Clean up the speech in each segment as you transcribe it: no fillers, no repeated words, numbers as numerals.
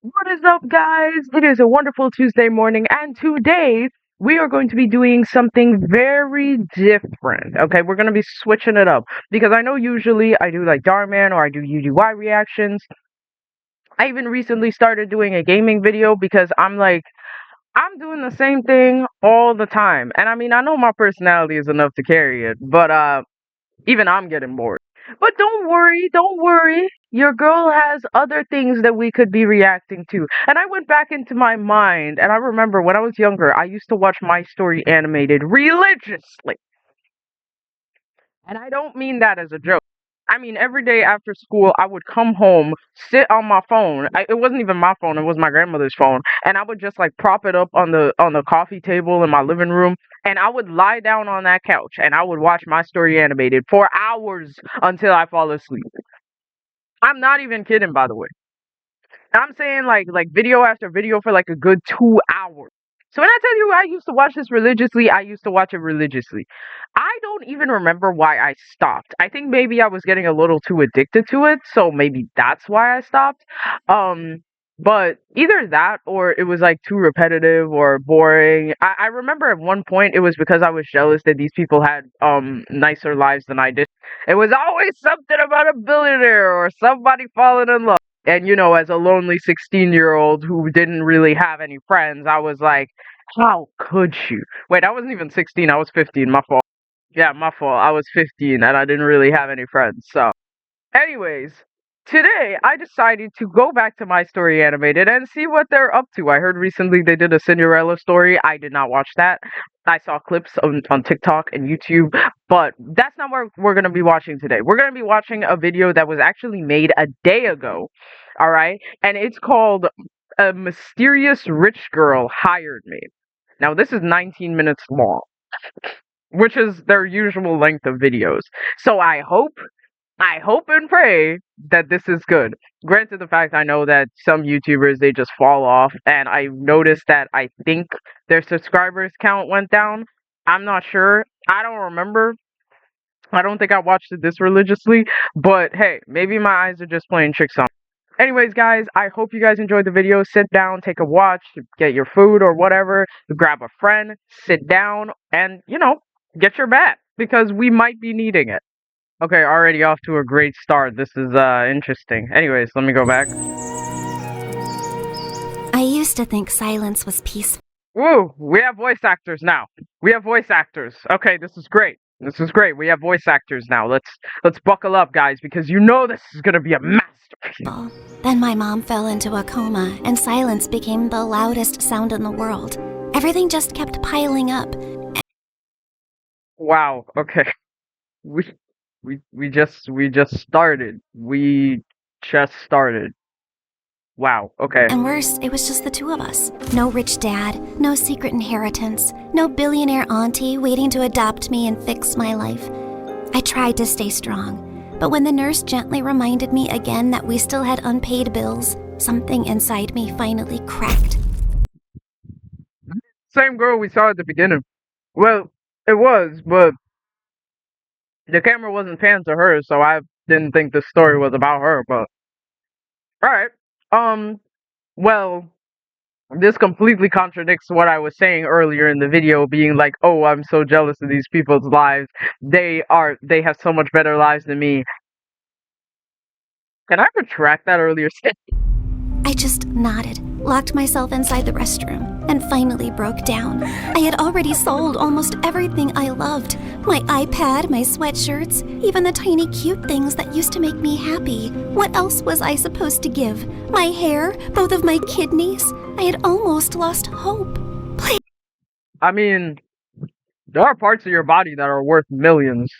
What is up, guys? It is a wonderful Tuesday morning, and today we are going to be doing something very different. Okay, we're going to be switching it up because I know usually I do like Darman or I do UDY reactions. I even recently started doing a gaming video because I'm doing the same thing all the time. And I mean, I know my personality is enough to carry it, but even I'm getting bored. But don't worry. Your girl has other things that we could be reacting to. And I went back into my mind and I remember when I was younger, I used to watch My Story animated religiously. And I don't mean that as a joke. I mean, every day after school, I would come home, sit on my phone. It wasn't even my phone; it was my grandmother's phone, and I would just like prop it up on the coffee table in my living room, and I would lie down on that couch, and I would watch My Story animated for hours until I fall asleep. I'm not even kidding, by the way. I'm saying like video after video for like a good 2 hours. So when I tell you I used to watch this religiously, I used to watch it religiously. I don't even remember why I stopped. I think maybe I was getting a little too addicted to it, so maybe that's why I stopped. Um, but either that or it was like too repetitive or boring. I remember at one point it was because I was jealous that these people had nicer lives than I did. It was always something about a billionaire or somebody falling in love. And as a lonely 16-year-old who didn't really have any friends, I was like, how could you? Wait, I wasn't even 16, I was 15, my fault. Yeah, my fault. I was 15 and I didn't really have any friends. So, anyways, today I decided to go back to My Story Animated and see what they're up to. I heard recently they did a Cinderella story. I did not watch that. I saw clips on TikTok and YouTube, but that's not what we're going to be watching today. We're going to be watching a video that was actually made a day ago. All right. And it's called A Mysterious Rich Girl Hired Me. Now, this is 19 minutes long, which is their usual length of videos. So I hope and pray that this is good. Granted, the fact I know that some YouTubers they just fall off, and I noticed that I think their subscribers count went down. I'm not sure. I don't remember. I don't think I watched it this religiously, but hey, maybe my eyes are just playing tricks on me. Anyways, guys, I hope you guys enjoyed the video. Sit down, take a watch, get your food or whatever, grab a friend, sit down, and get your bat because we might be needing it. Okay, already off to a great start. This is interesting. Anyways, let me go back. I used to think silence was peaceful. Woo! We have voice actors now. We have voice actors. Okay, this is great. This is great. We have voice actors now. Let's buckle up, guys, because this is gonna be a masterpiece. Then my mom fell into a coma, and silence became the loudest sound in the world. Everything just kept piling up. Wow. Okay. We we just started. We just started. Wow. Okay. And worse, it was just the two of us. No rich dad, no secret inheritance, no billionaire auntie waiting to adopt me and fix my life. I tried to stay strong, but when the nurse gently reminded me again that we still had unpaid bills, something inside me finally cracked. Same girl we saw at the beginning. Well, it was, but the camera wasn't panned to her, so I didn't think the story was about her. But all right. Well, this completely contradicts what I was saying earlier in the video, being like, "Oh, I'm so jealous of these people's lives. They have so much better lives than me." Can I retract that earlier statement? I just nodded, locked myself inside the restroom, and finally broke down. I had already sold almost everything I loved. My iPad, my sweatshirts, even the tiny cute things that used to make me happy. What else was I supposed to give? My hair, both of my kidneys? I had almost lost hope. Please. I mean, there are parts of your body that are worth millions.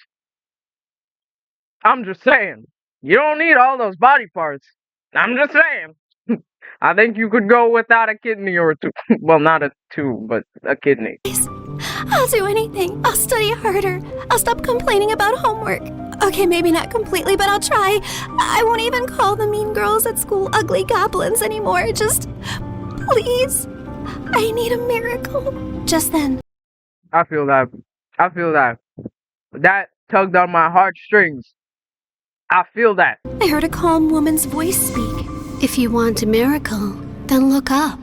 I'm just saying. You don't need all those body parts. I'm just saying. I think you could go without a kidney or two. Well, not a two, but a kidney. I'll do anything. I'll study harder. I'll stop complaining about homework. Okay, maybe not completely, but I'll try. I won't even call the mean girls at school ugly goblins anymore. Just, please. I need a miracle. Just then. I feel that. I feel that. That tugged on my heartstrings. I feel that. I heard a calm woman's voice speak. If you want a miracle, Then look up.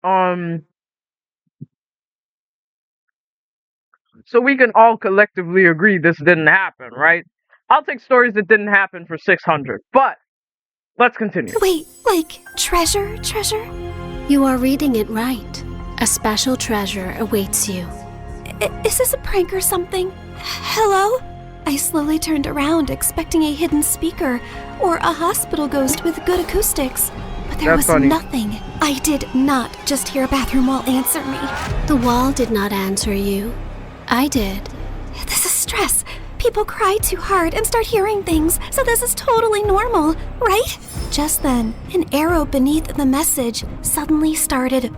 Um, so we can all collectively agree this didn't happen, right? I'll take stories that didn't happen for 600, but let's continue. Wait, like treasure? You are reading it right. A special treasure awaits you. Is this a prank or something? Hello? I slowly turned around, expecting a hidden speaker or a hospital ghost with good acoustics. But there was nothing. I did not just hear a bathroom wall answer me. The wall did not answer you. I did. This is stress. People cry too hard and start hearing things, so this is totally normal, right? Just then, an arrow beneath the message suddenly started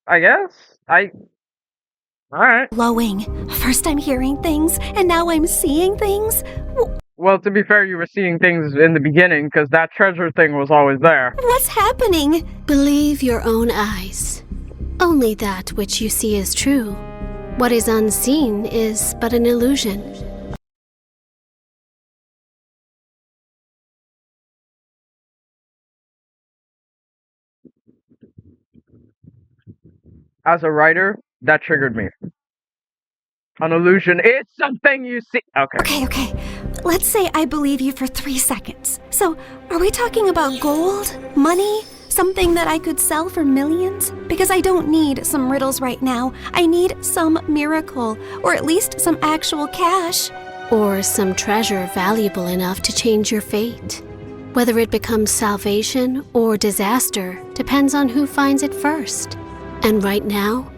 I guess. Alright. glowing. First I'm hearing things, and now I'm seeing things. Well, to be fair, you were seeing things in the beginning, because that treasure thing was always there. What's happening? Believe your own eyes. Only that which you see is true. What is unseen is but an illusion. As a writer, that triggered me. An illusion is something you see. Okay. Let's say I believe you for 3 seconds. So, are we talking about gold? Money? Something that I could sell for millions? Because I don't need some riddles right now. I need some miracle, or at least some actual cash. Or some treasure valuable enough to change your fate. Whether it becomes salvation or disaster depends on who finds it first. And right now,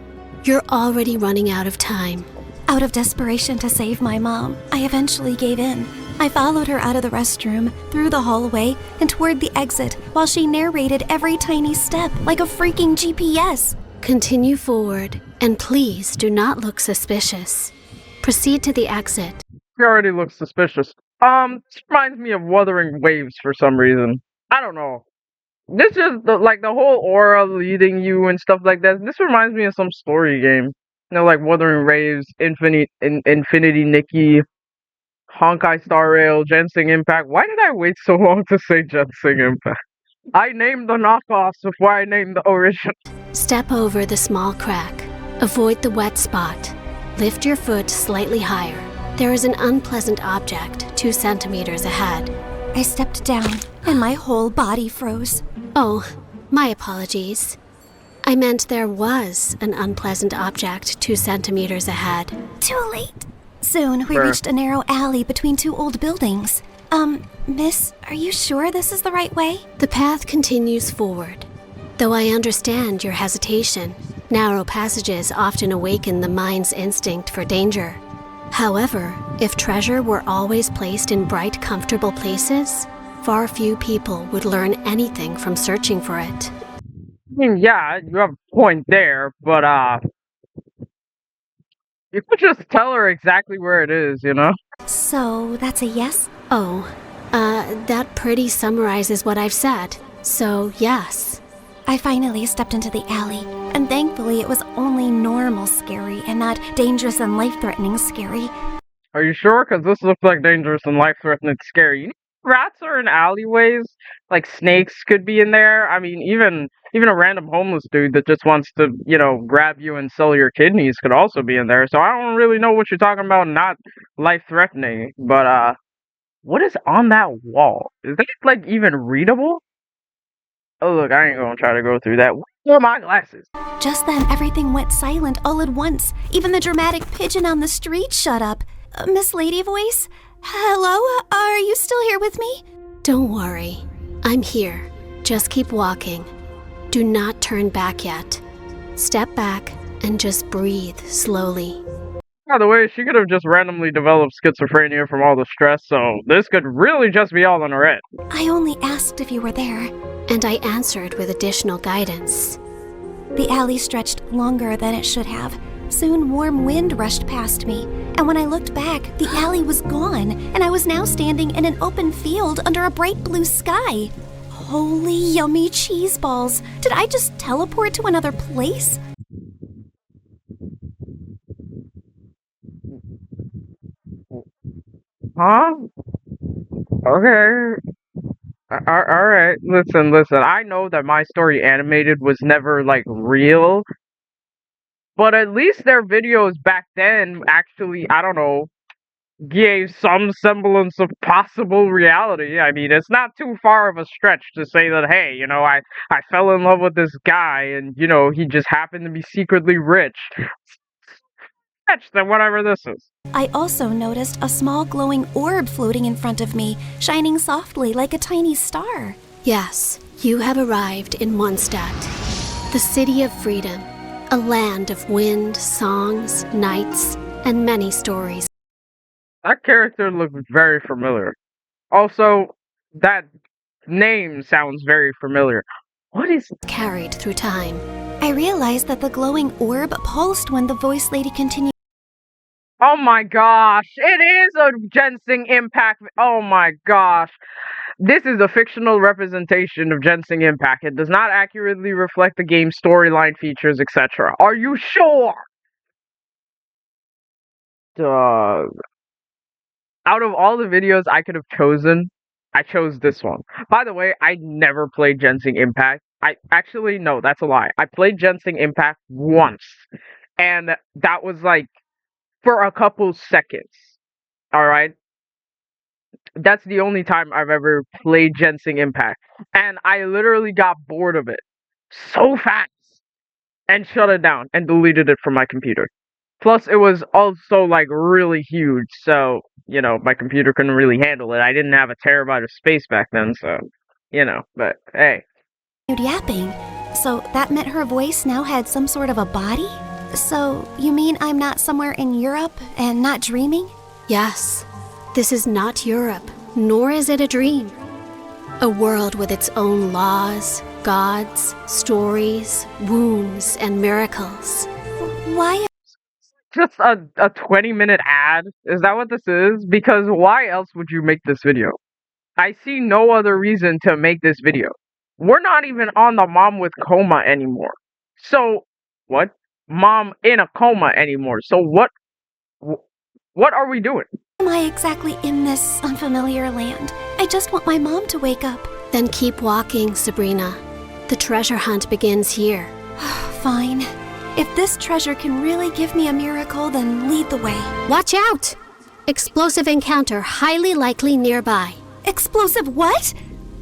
you're already running out of time. Out of desperation to save my mom, I eventually gave in. I followed her out of the restroom, through the hallway, and toward the exit while she narrated every tiny step like a freaking GPS. Continue forward, and please do not look suspicious. Proceed to the exit. He already looks suspicious. This reminds me of Wuthering Waves for some reason. I don't know. This is the whole aura leading you and stuff like that. This reminds me of some story game. Like Wuthering Waves, Infinity Nikki, Honkai Star Rail, Genshin Impact. Why did I wait so long to say Genshin Impact? I named the knockoffs before I named the original. Step over the small crack. Avoid the wet spot. Lift your foot slightly higher. There is an unpleasant object 2 centimeters ahead. I stepped down, and my whole body froze. Oh, my apologies. I meant there was an unpleasant object 2 centimeters ahead. Too late. Soon, we reached a narrow alley between 2 old buildings. Miss, are you sure this is the right way? The path continues forward. Though I understand your hesitation, narrow passages often awaken the mind's instinct for danger. However, if treasure were always placed in bright, comfortable places, far few people would learn anything from searching for it. I mean, yeah, you have a point there, but you could just tell her exactly where it is, you know? So, that's a yes? Oh, that pretty summarizes what I've said. So, yes. I finally stepped into the alley, and thankfully it was only normal scary and not dangerous and life-threatening scary. Are you sure? Because this looks like dangerous and life-threatening scary. You know, rats are in alleyways. Like, snakes could be in there. I mean, even a random homeless dude that just wants to, grab you and sell your kidneys could also be in there. So I don't really know what you're talking about, not life-threatening. But, what is on that wall? Is that, even readable? Oh, look, I ain't gonna try to go through that. Where are my glasses? Just then, everything went silent all at once. Even the dramatic pigeon on the street shut up. Miss Lady Voice? Hello? Are you still here with me? Don't worry. I'm here. Just keep walking. Do not turn back yet. Step back and just breathe slowly. By the way, she could have just randomly developed schizophrenia from all the stress, so this could really just be all in her head. I only asked if you were there. And I answered with additional guidance. The alley stretched longer than it should have. Soon warm wind rushed past me, and when I looked back, the alley was gone, and I was now standing in an open field under a bright blue sky. Holy yummy cheese balls. Did I just teleport to another place? Huh? Okay. All right. Listen. I know that My Story Animated was never like real, but at least their videos back then actually, I don't know, gave some semblance of possible reality. I mean, it's not too far of a stretch to say that, hey, I fell in love with this guy and, he just happened to be secretly rich. Sketch than whatever this is. I also noticed a small glowing orb floating in front of me, shining softly like a tiny star. Yes, you have arrived in Mondstadt, the city of freedom, a land of wind, songs, nights, and many stories. That character looked very familiar. Also, that name sounds very familiar. What is... Carried through time. I realized that the glowing orb pulsed when the voice lady continued. Oh my gosh, it is a Genshin Impact. Oh my gosh. This is a fictional representation of Genshin Impact. It does not accurately reflect the game's storyline, features, etc. Are you sure? Out of all the videos I could have chosen, I chose this one. By the way, I never played Genshin Impact. No, that's a lie. I played Genshin Impact once, and that was like for a couple seconds. All right, that's the only time I've ever played Genshin Impact, and I literally got bored of it so fast and shut it down and deleted it from my computer. Plus, it was also like really huge, so my computer couldn't really handle it. I didn't have a terabyte of space back then, so But hey, Yapping. So that meant her voice now had some sort of a body? So you mean I'm not somewhere in Europe and not dreaming? Yes, this is not Europe, nor is it a dream. A world with its own laws, gods, stories, wounds, and miracles. Why? just a 20-minute ad? Is that what this is? Because why else would you make this video? I see no other reason to make this video. We're not even on the mom with coma anymore. So, what? Mom in a coma anymore. So what are we doing? Am I exactly in this unfamiliar land? I just want my mom to wake up. Then keep walking, Sabrina. The treasure hunt begins here. Fine. If this treasure can really give me a miracle, then lead the way. Watch out! Explosive encounter highly likely nearby. Explosive what?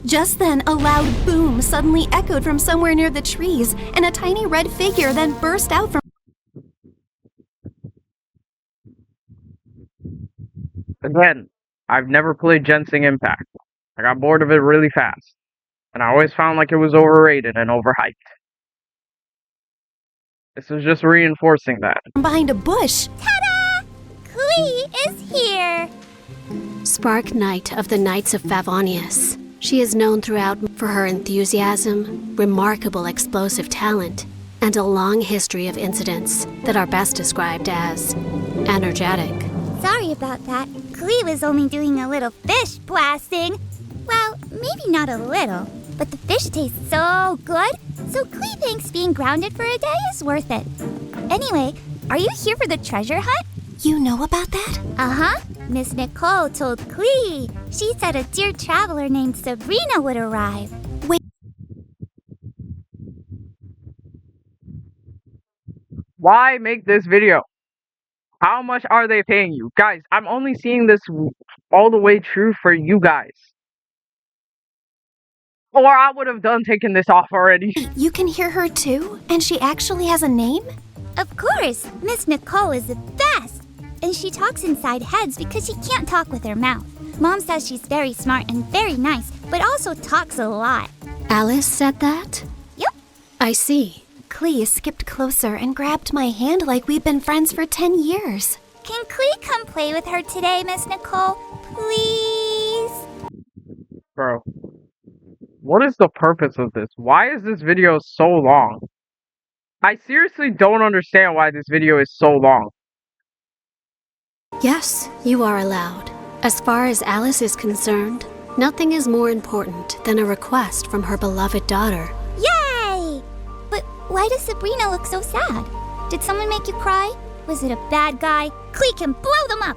Just then, a loud boom suddenly echoed from somewhere near the trees, and a tiny red figure then burst out from... Again, I've never played Genshin Impact. I got bored of it really fast. And I always found like it was overrated and overhyped. This is just reinforcing that. behind a bush. Ta-da! Klee is here! Spark Knight of the Knights of Favonius. She is known throughout for her enthusiasm, remarkable explosive talent, and a long history of incidents that are best described as energetic. Sorry about that. Klee was only doing a little fish blasting. Well, maybe not a little, but the fish tastes so good, so Klee thinks being grounded for a day is worth it. Anyway, are you here for the treasure hunt? You know about that? Uh-huh. Miss Nicole told Klee. She said a dear traveler named Sabrina would arrive. Why make this video? How much are they paying you? Guys, I'm only seeing this all the way through for you guys. Or I would have taken this off already. You can hear her too? And she actually has a name? Of course, Miss Nicole is the best. And she talks inside heads because she can't talk with her mouth. Mom says she's very smart and very nice, but also talks a lot. Alice said that? Yep. I see. Klee skipped closer and grabbed my hand like we'd been friends for 10 years. Can Klee come play with her today, Miss Nicole? Please? Bro, what is the purpose of this? Why is this video so long? I seriously don't understand why this video is so long. Yes, you are allowed. As far as Alice is concerned, Nothing is more important than a request from her beloved daughter. Yay! But why does Sabrina look so sad? Did someone make you cry? Was it a bad guy? Klee can blow them up!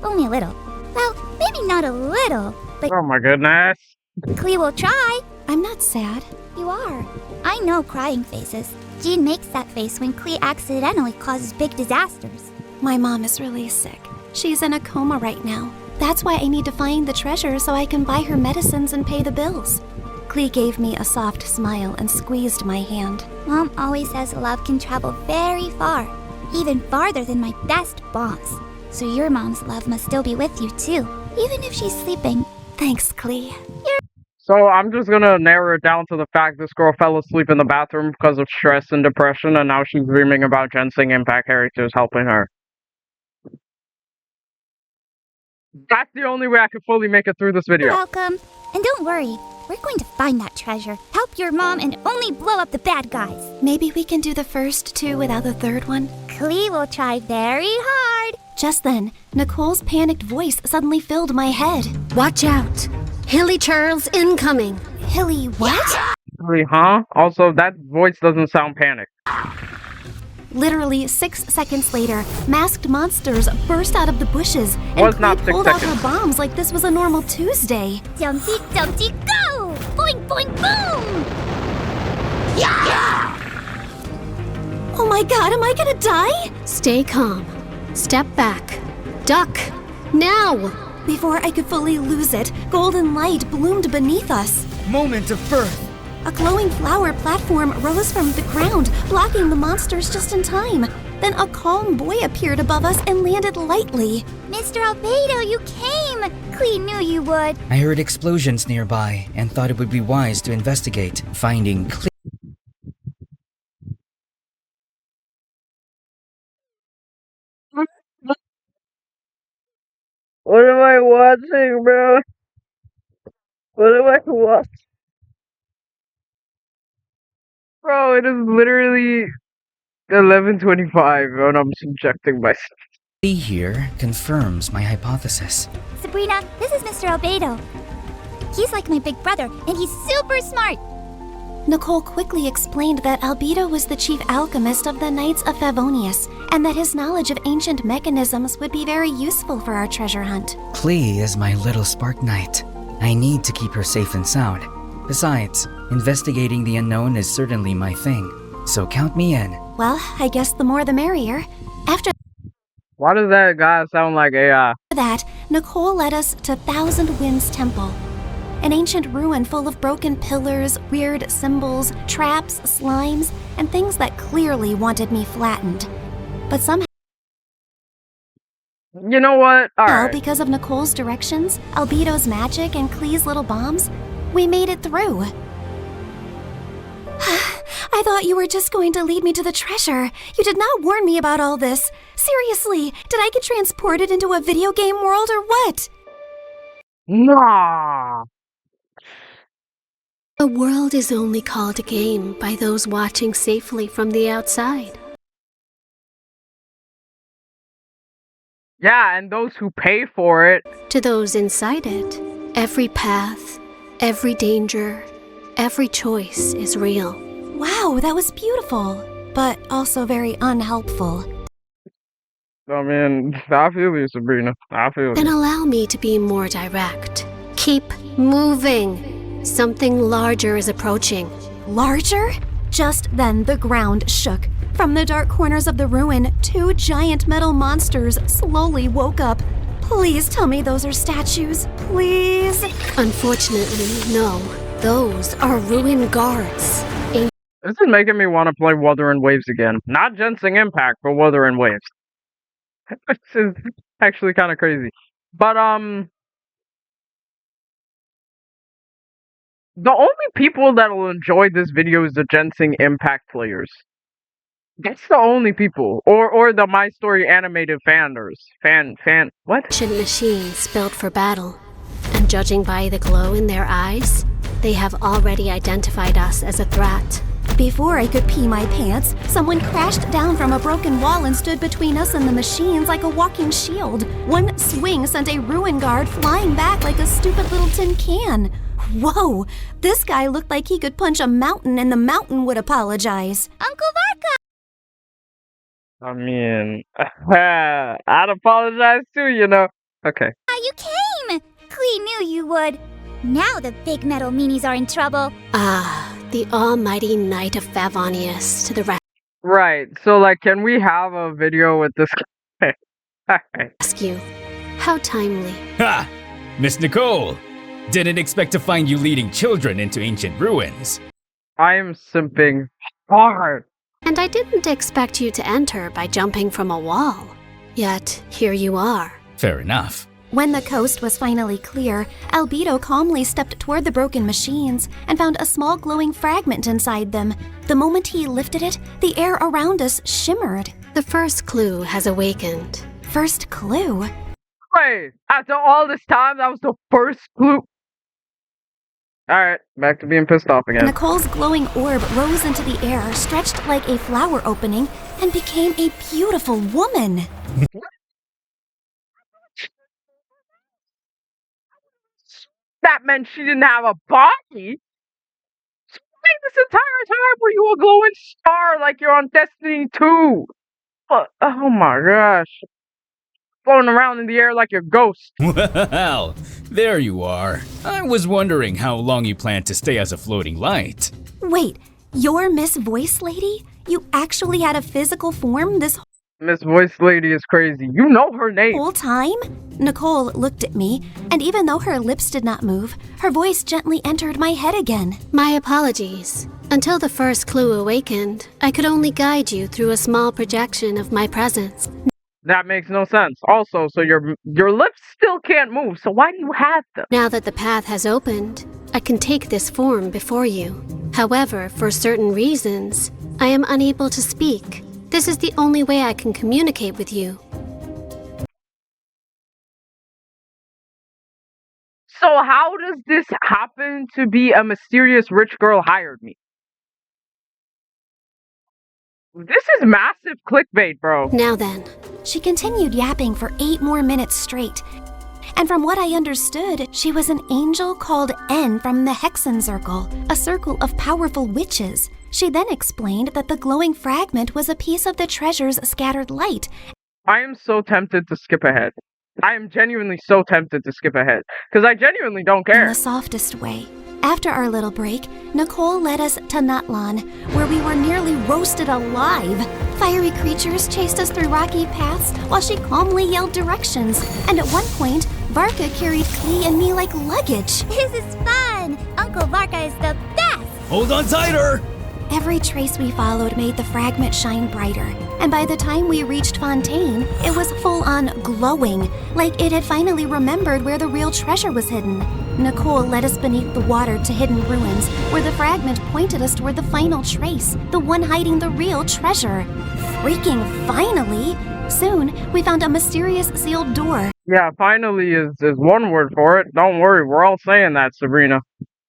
Only a little. Well, maybe not a little, but Oh my goodness. Klee will try. I'm not sad. You are. I know crying faces. Jean makes that face when Klee accidentally causes big disasters. My mom is really sick. She's in a coma right now. That's why I need to find the treasure so I can buy her medicines and pay the bills. Klee gave me a soft smile and squeezed my hand. Mom always says love can travel very far, even farther than my best boss. So your mom's love must still be with you too, even if she's sleeping. Thanks, Klee. So I'm just gonna narrow it down to the fact this girl fell asleep in the bathroom because of stress and depression, and now she's dreaming about Genshin Impact characters helping her. That's the only way I can fully make it through this You're video. welcome. And don't worry, we're going to find that treasure, help your mom, and only blow up the bad guys. Maybe we can do the first two without the third one? Klee will try very hard. Just then, Nicole's panicked voice suddenly filled my head. Watch out! Hilly Charles incoming! Hilly, what? Really, huh? Also, that voice doesn't sound panicked. Literally 6 seconds later, masked monsters burst out of the bushes and Was not Klee 6 pulled out seconds. her bombs like this was a normal Tuesday. Jumpy, jumpy, go! Boing, boing, boom! Oh my god, am I gonna die? Stay calm. Step back. Duck! Now! Before I could fully lose it, golden light bloomed beneath us. Moment of birth. A glowing flower platform rose from the ground, blocking the monsters just in time. Then a calm boy appeared above us and landed lightly. Mr. Albedo, you came! Klee knew you would. I heard explosions nearby and thought it would be wise to investigate, finding Klee. What am I watching, bro? What am I watching? Bro, it is literally 11:25 and I'm subjecting myself. Here confirms my hypothesis. Sabrina, this is Mr. Albedo. He's like my big brother, and he's super smart. Nicole quickly explained that Albedo was the chief alchemist of the Knights of Favonius, and that his knowledge of ancient mechanisms would be very useful for our treasure hunt. Klee is my little spark knight. I need to keep her safe and sound. Besides, investigating the unknown is certainly my thing, so count me in. Well, I guess the more the merrier. After Why does that guy sound like AI? that, Nicole led us to Thousand Winds Temple, an ancient ruin full of broken pillars, weird symbols, traps, slimes, and things that clearly wanted me flattened. But somehow, You know what? Alright. because of Nicole's directions, Albedo's magic, and Klee's little bombs, we made it through. I thought you were just going to lead me to the treasure. You did not warn me about all this. Seriously, did I get transported into a video game world or what? Nah. The world is only called a game by those watching safely from the outside. Yeah, and those who pay for it. To those inside it, every path, every danger, every choice is real. Wow, that was beautiful, but also very unhelpful. I mean, I feel you, Sabrina. I feel Then you. allow me to be more direct. Keep moving. Something larger is approaching. Larger? Just then the ground shook. From the dark corners of the ruin, 2 giant metal monsters slowly woke up. Please tell me those are statues. Please. Unfortunately, no. Those are ruin guards. This is making me want to play Wuthering Waves again. Not Genshin Impact, but Wuthering Waves. This is actually kind of crazy. But, the only people that will enjoy this video is the Genshin Impact players. That's the only people. Or the My Story animated fanders. What? Ancient machines built for battle. And judging by the glow in their eyes, they have already identified us as a threat. Before I could pee my pants, someone crashed down from a broken wall and stood between us and the machines like a walking shield. One swing sent a ruin guard flying back like a stupid little tin can. Whoa, this guy looked like he could punch a mountain and the mountain would apologize. Uncle Varka! I mean, I'd apologize too, you know. Okay. You came! Klee knew you would. Now the big metal meanies are in trouble. Ah, the almighty Knight of Favonius to the Right. So, like, can we have a video with this guy? rescue. How timely. Ha! Miss Nicole! Didn't expect to find you leading children into ancient ruins. I am simping hard. And I didn't expect you to enter by jumping from a wall. Yet, here you are. Fair enough. When the coast was finally clear, Albedo calmly stepped toward the broken machines and found a small glowing fragment inside them. The moment he lifted it, the air around us shimmered. The first clue has awakened. First clue? Wait, after all this time, that was the first clue. Alright, back to being pissed off again. Nicole's glowing orb rose into the air, stretched like a flower opening, and became a beautiful woman. That meant she didn't have a body. So why this entire time were you a glowing star like you're on Destiny 2? Oh my gosh. Floating around in the air like a ghost. Well, there you are. I was wondering how long you planned to stay as a floating light. Wait, you're Miss Voice Lady? You actually had a physical form this Miss Voice Lady is crazy. You know her name. whole time? Nicole looked at me, and even though her lips did not move, her voice gently entered my head again. My apologies. Until the first clue awakened, I could only guide you through a small projection of my presence. That makes no sense. Also, so your lips still can't move, so why do you have them? Now that the path has opened, I can take this form before you. However, for certain reasons, I am unable to speak. This is the only way I can communicate with you. So how does this happen to be a mysterious rich girl hired me? This is massive clickbait, bro. Now then, She continued yapping for 8 more minutes straight. And from what I understood, she was an angel called N from the Hexen Circle, a circle of powerful witches. She then explained that the glowing fragment was a piece of the treasure's scattered light. I am so tempted to skip ahead. I am genuinely so tempted to skip ahead. Because I genuinely don't In care. the softest way. After our little break, Nicole led us to Nutlan, where we were nearly roasted alive. Fiery creatures chased us through rocky paths while she calmly yelled directions. And at one point, Varka carried Klee and me like luggage. This is fun! Uncle Varka is the best! Hold on tighter! Every trace we followed made the fragment shine brighter, and by the time we reached Fontaine, it was full-on glowing, like it had finally remembered where the real treasure was hidden. Nicole led us beneath the water to hidden ruins, where the fragment pointed us toward the final trace, the one hiding the real treasure. Freaking finally! Soon, we found a mysterious sealed door. Yeah, finally is one word for it. Don't worry, we're all saying that, Sabrina.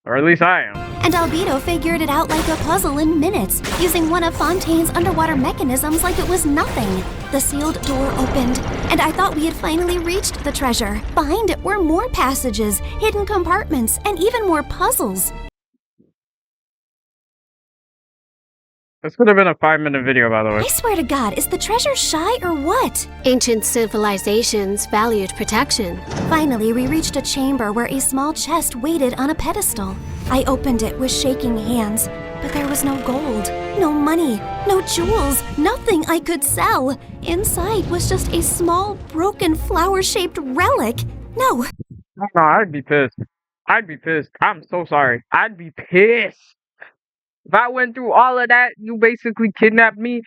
Or at least I am. And Albedo figured it out like a puzzle in minutes, using one of Fontaine's underwater mechanisms like it was nothing. The sealed door opened, and I thought we had finally reached the treasure. Behind it were more passages, hidden compartments, and even more puzzles. This could have been a 5-minute video, by the way. I swear to God, is the treasure shy or what? ancient civilizations valued protection. Finally, we reached a chamber where a small chest waited on a pedestal. I opened it with shaking hands, but there was no gold, no money, no jewels, nothing I could sell. Inside was just a small, broken, flower-shaped relic. No, No, I'd be pissed. I'd be pissed. I'm so sorry. I'd be pissed. If I went through all of that, you basically kidnapped me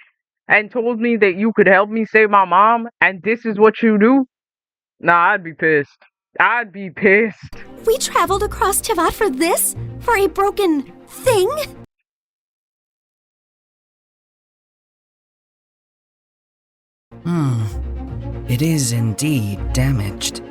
and told me that you could help me save my mom, and this is what you do? Nah, I'd be pissed. I'd be pissed. we traveled across Tivat for this? For a broken thing? It is indeed damaged.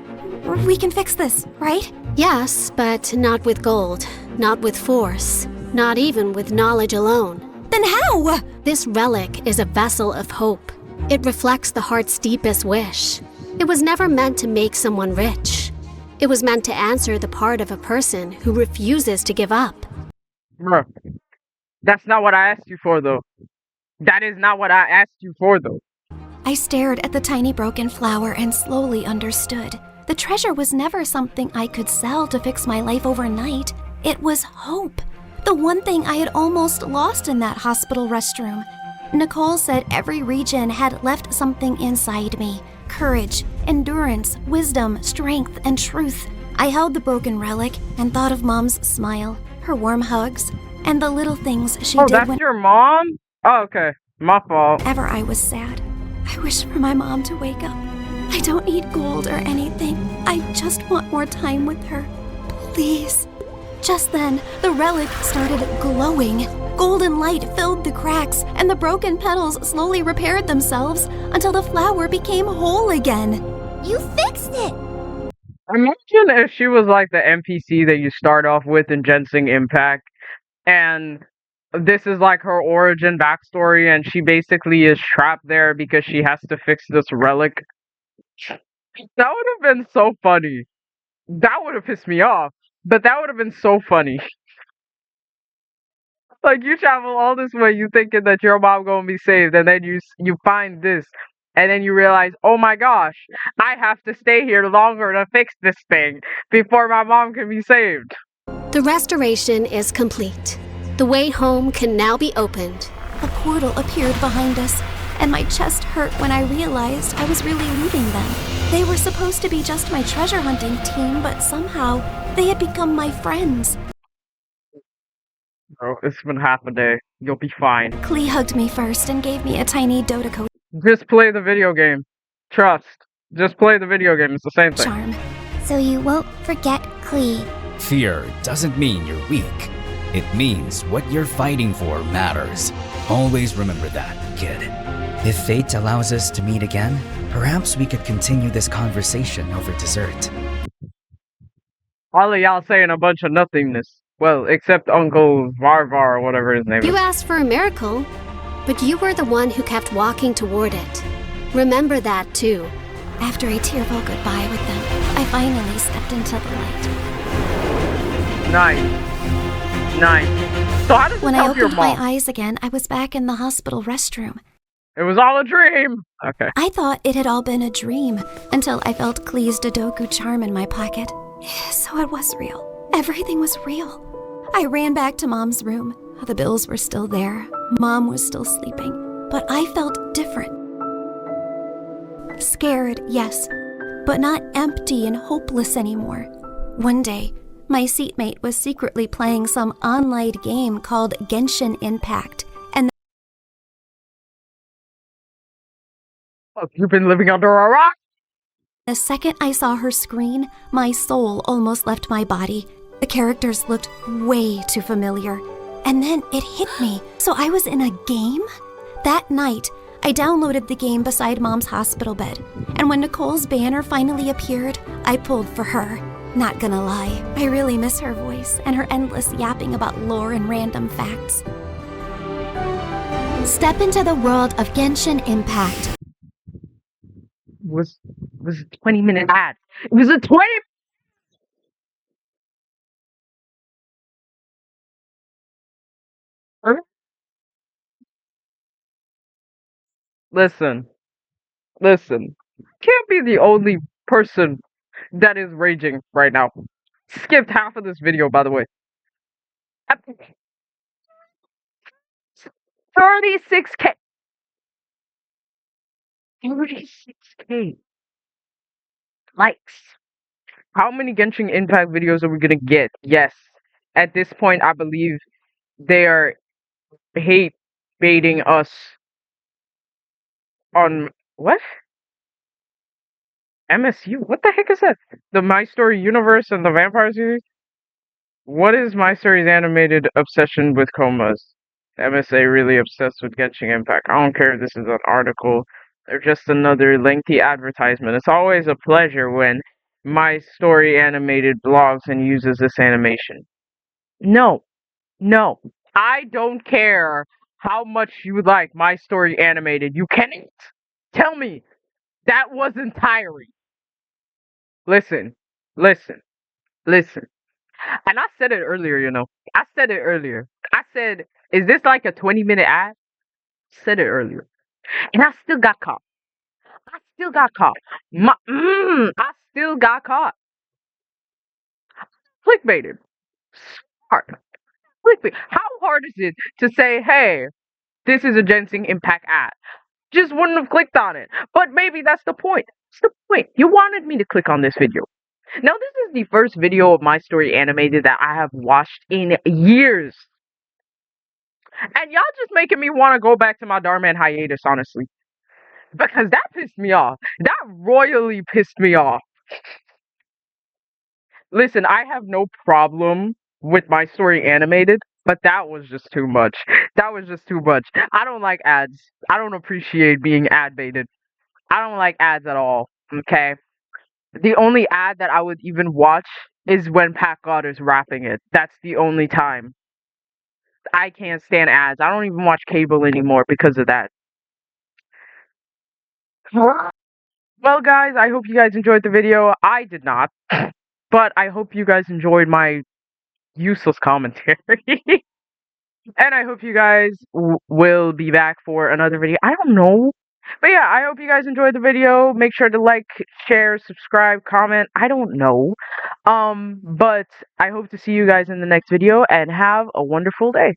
We can fix this, right? Yes, but not with gold, not with force, not even with knowledge alone. Then how? This relic is a vessel of hope. It reflects the heart's deepest wish. It was never meant to make someone rich. It was meant to answer the part of a person who refuses to give up. Bruh, that's not what I asked you for, though. That is not what I asked you for, though. I stared at the tiny broken flower and slowly understood. The treasure was never something I could sell to fix my life overnight. It was hope. The one thing I had almost lost in that hospital restroom. Nicole said every region had left something inside me. Courage, endurance, wisdom, strength, and truth. I held the broken relic and thought of Mom's smile, her warm hugs, and the little things she Oh, did that's your mom? Oh, okay. My fault. whenever I was sad. I wish for my mom to wake up. I don't need gold or anything. I just want more time with her. Please. Just then, the relic started glowing. Golden light filled the cracks, and the broken petals slowly repaired themselves until the flower became whole again. You fixed it! Imagine if she was like the NPC that you start off with in Genshin Impact, and this is like her origin backstory, and she basically is trapped there because she has to fix this relic. That would have been so funny. That would have pissed me off, but that would have been so funny. Like, you travel all this way, you thinking that your mom gonna be saved, and then you find this, and then you realize, oh my gosh, I have to stay here longer to fix this thing before my mom can be saved. The restoration is complete. The way home can now be opened. A portal appeared behind us, and my chest hurt when I realized I was really leaving them. They were supposed to be just my treasure hunting team, but somehow they had become my friends. Bro, it's been half a day. You'll be fine. Klee hugged me first and gave me a tiny Dodoco Just play the video game. Trust. Just play the video game. It's the same thing. charm. So you won't forget Klee. Fear doesn't mean you're weak. It means what you're fighting for matters. Always remember that, kid. If fate allows us to meet again, perhaps we could continue this conversation over dessert. All of y'all saying a bunch of nothingness. Well, except Uncle Varvar or whatever his name You is. asked for a miracle, but you were the one who kept walking toward it. Remember that too. After a tearful goodbye with them, I finally stepped into the light. Nice. Nice. So how does When this I help your opened my mom? eyes again, I was back in the hospital restroom. It was all a dream. Okay. I thought it had all been a dream until I felt Klee's Dodoku charm in my pocket. So it was real. Everything was real. I ran back to Mom's room. The bills were still there. Mom was still sleeping. But I felt different. Scared, yes, but not empty and hopeless anymore. One day, my seatmate was secretly playing some online game called Genshin Impact, and You've been living under a rock? the second I saw her screen, my soul almost left my body. The characters looked way too familiar. And then it hit me. So I was in a game? That night, I downloaded the game beside Mom's hospital bed. And when Nicole's banner finally appeared, I pulled for her. Not gonna lie, I really miss her voice and her endless yapping about lore and random facts. Step into the world of Genshin Impact. Was a 20-minute ad. It was a 20. Listen. Can't be the only person that is raging right now. Skipped half of this video, by the way. 36K. 36K likes. How many Genshin Impact videos are we gonna get? Yes. At this point, I believe they are hate baiting us on what? MSU? What the heck is that? The My Story universe and the vampire series? What is My Story's animated obsession with comas? MSA really obsessed with Genshin Impact. I don't care if this is an article or just another lengthy advertisement. It's always a pleasure when My Story animated blogs and uses this animation. No, I don't care how much you like My Story Animated. You cannot tell me that wasn't tiring. Listen, listen, listen. And I said it earlier, you know. I said it earlier. I said, is this like a 20-minute ad? Said it earlier. And I still got caught. I still got caught. I still got caught. Clickbaited. Hard. Clickbait. How hard is it to say, hey, this is a Genshin Impact ad? Just wouldn't have clicked on it. But maybe that's the point. It's the point. You wanted me to click on this video. Now, this is the first video of My Story Animated that I have watched in years. And y'all just making me want to go back to my Darman hiatus, honestly. Because that pissed me off. That royally pissed me off. Listen, I have no problem with My Story Animated, but that was just too much. That was just too much. I don't like ads. I don't appreciate being ad baited. I don't like ads at all. Okay? The only ad that I would even watch is when Pat God is rapping it. That's the only time. I can't stand ads. I don't even watch cable anymore because of that. Well, guys, I hope you guys enjoyed the video. I did not. But I hope you guys enjoyed my useless commentary. And I hope you guys will be back for another video. I don't know. But yeah, I hope you guys enjoyed the video. Make sure to like, share, subscribe, comment. I don't know. But I hope to see you guys in the next video and have a wonderful day.